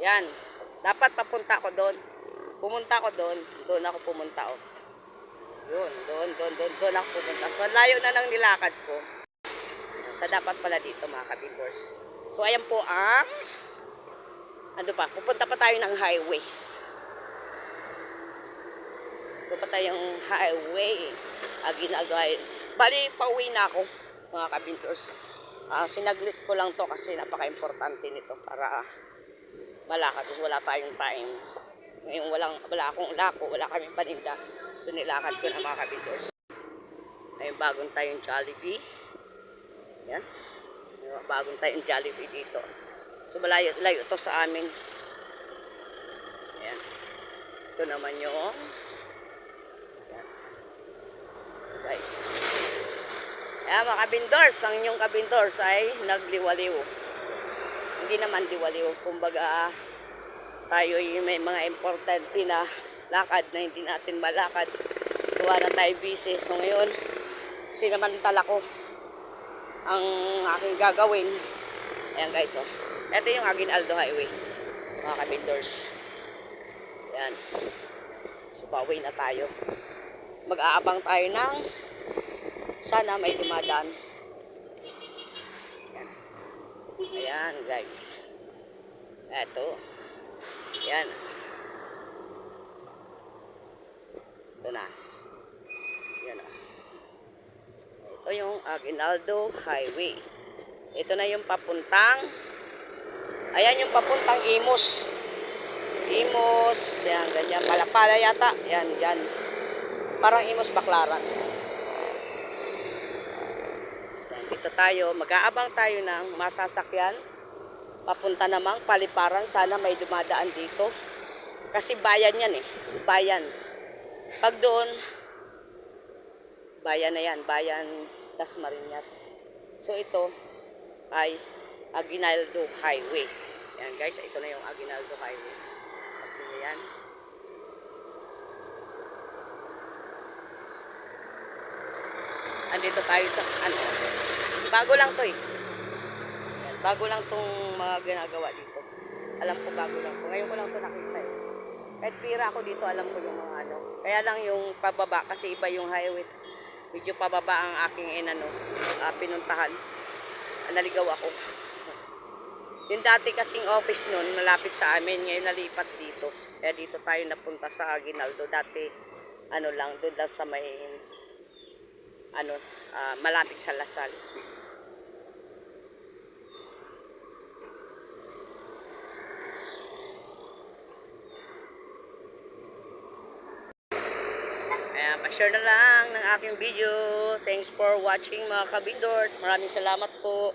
Yan. Dapat papunta ako doon. Pumunta ako doon. Doon ako pumunta. Oh. Yun. Doon ako pumunta. So, layo na ng nilakad ko. Sa dapat pala dito mga kabindors. So, ayan po ang ano pa, pupunta pa tayo ng highway. Pupunta pa tayong highway. Ginagawa. Bali, pauwi na ako mga kabindors. Sinaglit ko lang to kasi napaka-importante nito para malakad. Wala tayong time. Ngayon wala akong lako, wala kaming paninda. So nilakad ko na mga kabindors. Ngayon bagong tayong Jollibee. Yan. Bagong tayong Jollibee dito. So malayo to sa amin. Ayan. Ito naman yung yan. Guys. Ayan mga kabindors. Ang inyong kabindors ay nagliwaliw. Hindi naman diwaliw. Kumbaga tayo may mga importante na lakad na hindi natin malakad. Tuwa na tayo busy. So ngayon, sinamantala ko ang aking gagawin. Ayan guys, oh. Ito yung Aguinaldo Highway. Mga kabindors. Ayan. So pauwi na tayo. Mag-aabang tayo ng sana may dumadaan. Ayan guys. Eto. Ayan. Ito na. Ayan o. Ito yung Aguinaldo Highway. Ito na yung papuntang. Ayan yung papuntang Imus. Imus. Ayan, ganyan. Palapala yata. Ayan, dyan. Parang Imus Baclaran. Dito tayo, mag-aabang tayo ng masasakyan papunta namang Paliparan. Sana may dumadaan dito kasi bayan yan eh, bayan. Pag doon bayan na yan, bayan Dasmariñas. So ito ay Aguinaldo Highway. Yan guys, ito na yung Aguinaldo Highway kasi yan. Andito tayo sa ano, bago lang to eh. Yan, bago lang tong mga ginagawa dito. Alam ko bago lang to. Ngayon ko lang to nakita eh. Kahit pira ako dito, alam ko yung mga ano. Kaya lang yung pababa kasi iba yung highway. Medyo pababa ang aking pinuntahan. Naligaw ako. Yung dati kasing office nun, malapit sa amin. Ngayon nalipat dito. Kaya dito tayo napunta sa Aguinaldo. Dati ano lang, doon lang sa may malapit sa Lasal. Kaya pa-share na lang ng aking video. Thanks for watching mga kabindors. Maraming salamat po.